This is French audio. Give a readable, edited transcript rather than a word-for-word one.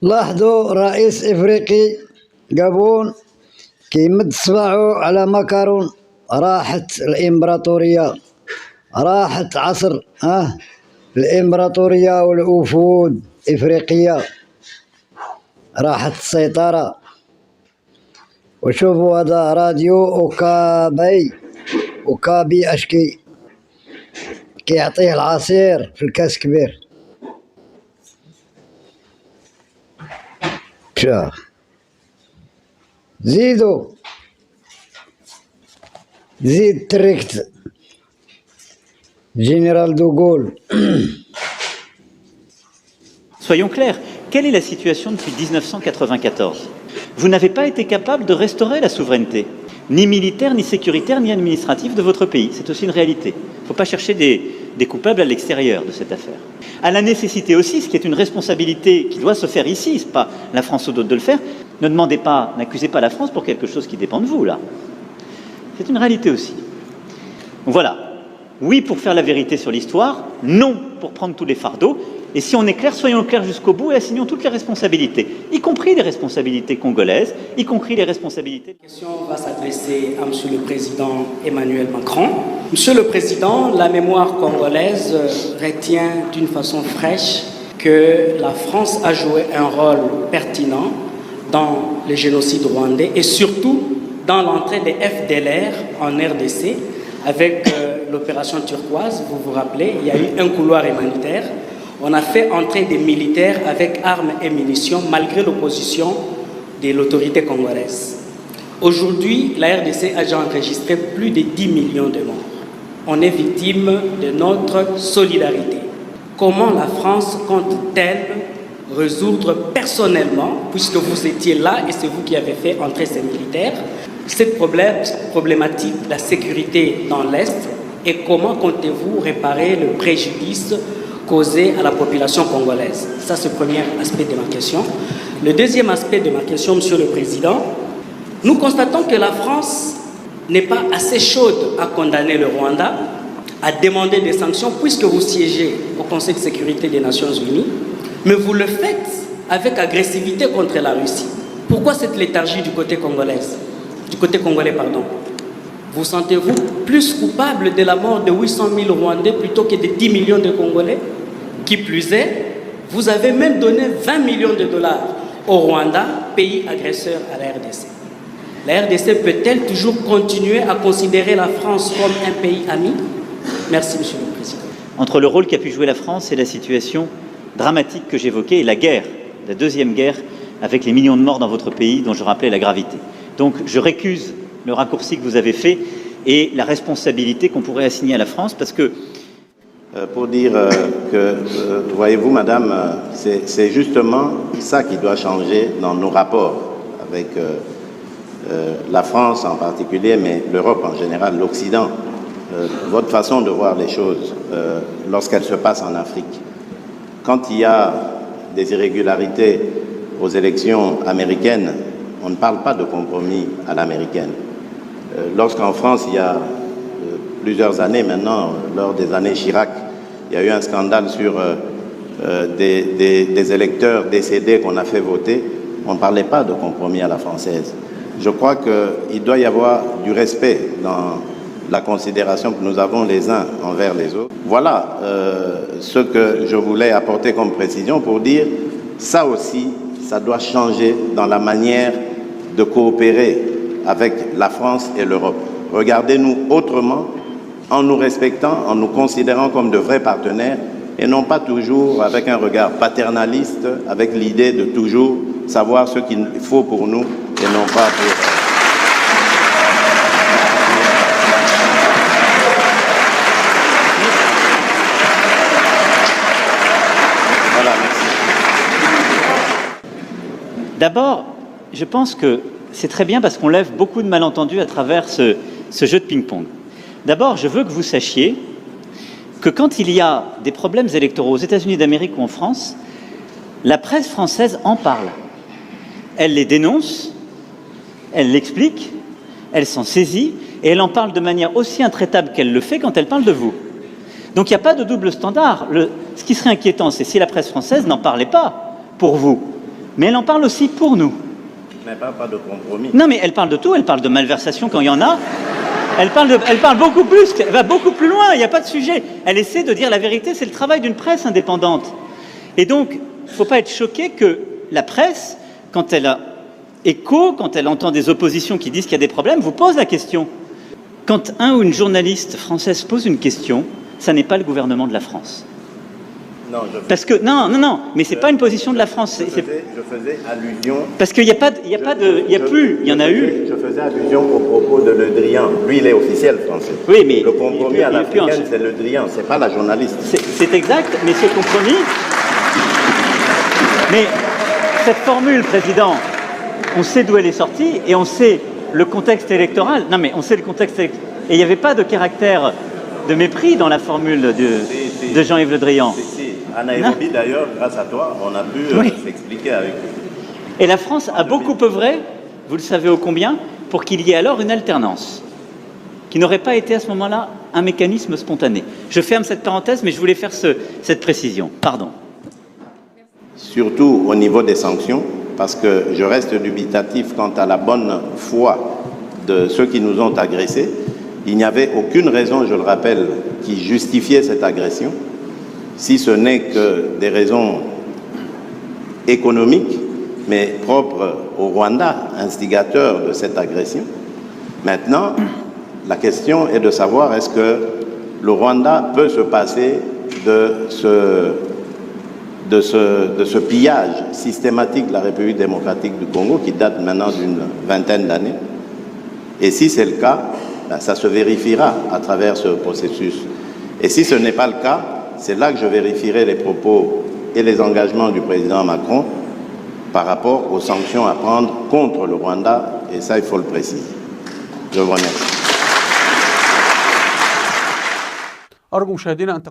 لاحظوا رئيس إفريقي جابون كيمد صباعه على مكرون. راحت الإمبراطورية، راحت عصر الإمبراطورية والوفود إفريقية، راحت السيطرة. وشوفوا هذا راديو وكابي أشكي كيعطيه العصير في الكاس كبير. شاف زيد تركت Général de Gaulle. Soyons clairs, quelle est la situation depuis 1994? Vous n'avez pas été capable de restaurer la souveraineté, ni militaire, ni sécuritaire, ni administrative de votre pays. C'est aussi une réalité. Il ne faut pas chercher des coupables à l'extérieur de cette affaire. À la nécessité aussi, ce qui est une responsabilité qui doit se faire ici, ce n'est pas la France ou d'autres de le faire, ne demandez pas, n'accusez pas la France pour quelque chose qui dépend de vous, là. C'est une réalité aussi. Donc voilà. Oui pour faire la vérité sur l'histoire, non pour prendre tous les fardeaux. Et si on est clair, soyons clairs jusqu'au bout et assignons toutes les responsabilités, y compris les responsabilités congolaises, y compris les responsabilités... La question va s'adresser à Monsieur le Président Emmanuel Macron. Monsieur le Président, la mémoire congolaise retient d'une façon fraîche que la France a joué un rôle pertinent dans le génocide rwandais et surtout dans l'entrée des FDLR en RDC avec l'opération turquoise. Vous vous rappelez, il y a eu un couloir humanitaire. On a fait entrer des militaires avec armes et munitions malgré l'opposition de l'autorité congolaise. Aujourd'hui, la RDC a déjà enregistré plus de 10 millions de morts. On est victime de notre solidarité. Comment la France compte-t-elle résoudre personnellement, puisque vous étiez là et c'est vous qui avez fait entrer ces militaires, cette problématique de la sécurité dans l'Est, et comment comptez-vous réparer le préjudice causé à la population congolaise? Ça, c'est le premier aspect de ma question. Le deuxième aspect de ma question, Monsieur le Président, nous constatons que la France n'est pas assez chaude à condamner le Rwanda, à demander des sanctions, puisque vous siégez au Conseil de sécurité des Nations Unies, mais vous le faites avec agressivité contre la Russie. Pourquoi cette léthargie du côté congolais? Vous sentez-vous plus coupable de la mort de 800 000 Rwandais plutôt que de 10 millions de Congolais? Qui plus est, vous avez même donné 20 millions de dollars au Rwanda, pays agresseur à la RDC. La RDC peut-elle toujours continuer à considérer la France comme un pays ami? Merci, Monsieur le Président. Entre le rôle qu'a pu jouer la France et la situation dramatique que j'évoquais, et la guerre, la deuxième guerre, avec les millions de morts dans votre pays, dont je rappelais la gravité. Donc, je récuse le raccourci que vous avez fait et la responsabilité qu'on pourrait assigner à la France, parce que... Pour dire que, voyez-vous, madame, c'est justement ça qui doit changer dans nos rapports avec la France en particulier, mais l'Europe en général, l'Occident. Votre façon de voir les choses lorsqu'elles se passent en Afrique. Quand il y a des irrégularités aux élections américaines, on ne parle pas de compromis à l'américaine. Lorsqu'en France, il y a plusieurs années maintenant, lors des années Chirac, il y a eu un scandale sur des électeurs décédés qu'on a fait voter, on ne parlait pas de compromis à la française. Je crois qu'il doit y avoir du respect dans la considération que nous avons les uns envers les autres. Voilà ce que je voulais apporter comme précision pour dire, ça aussi, ça doit changer dans la manière de coopérer avec la France et l'Europe. Regardez-nous autrement, en nous respectant, en nous considérant comme de vrais partenaires, et non pas toujours avec un regard paternaliste, avec l'idée de toujours savoir ce qu'il faut pour nous, et non pas pour... Voilà, merci. D'abord, je pense que c'est très bien parce qu'on lève beaucoup de malentendus à travers ce jeu de ping-pong. D'abord, je veux que vous sachiez que quand il y a des problèmes électoraux aux États-Unis d'Amérique ou en France, la presse française en parle. Elle les dénonce, elle l'explique, elle s'en saisit et elle en parle de manière aussi intraitable qu'elle le fait quand elle parle de vous. Donc il n'y a pas de double standard. ce qui serait inquiétant, c'est si la presse française n'en parlait pas pour vous, mais elle en parle aussi pour nous. Mais pas de compromis. Non, mais elle parle de tout, elle parle de malversation quand il y en a. Elle parle beaucoup plus, elle va beaucoup plus loin, il n'y a pas de sujet. Elle essaie de dire la vérité, c'est le travail d'une presse indépendante. Et donc, il ne faut pas être choqué que la presse, quand elle a écho, quand elle entend des oppositions qui disent qu'il y a des problèmes, vous pose la question. Quand un ou une journaliste française pose une question, ça n'est pas le gouvernement de la France. Non, Parce que, non, mais c'est pas une position de la France. Je faisais allusion. Parce qu'il n'y a pas, il y en a eu. Je faisais allusion au propos de Le Drian. Lui, il est officiel français. Oui, mais le compromis à l'africaine, c'est Le Drian, c'est pas la journaliste. C'est exact, mais ce compromis. Mais cette formule, Président, on sait d'où elle est sortie et on sait le contexte électoral. Non, mais on sait le contexte électoral. Et il n'y avait pas de caractère de mépris dans la formule de Jean-Yves Le Drian. À Nairobi, d'ailleurs, grâce à toi, on a pu s'expliquer avec lui. Et la France a beaucoup œuvré, vous le savez ô combien, pour qu'il y ait alors une alternance, qui n'aurait pas été à ce moment-là un mécanisme spontané. Je ferme cette parenthèse, mais je voulais faire cette précision. Pardon. Surtout au niveau des sanctions, parce que je reste dubitatif quant à la bonne foi de ceux qui nous ont agressés. Il n'y avait aucune raison, je le rappelle, qui justifiait cette agression, si ce n'est que des raisons économiques, mais propres au Rwanda, instigateur de cette agression. Maintenant, la question est de savoir est-ce que le Rwanda peut se passer de ce pillage systématique de la République démocratique du Congo qui date maintenant d'une vingtaine d'années. Et si c'est le cas, ça se vérifiera à travers ce processus. Et si ce n'est pas le cas, c'est là que je vérifierai les propos et les engagements du président Macron par rapport aux sanctions à prendre contre le Rwanda, et ça, il faut le préciser. Je vous remercie. أرجو مشاهدينا أن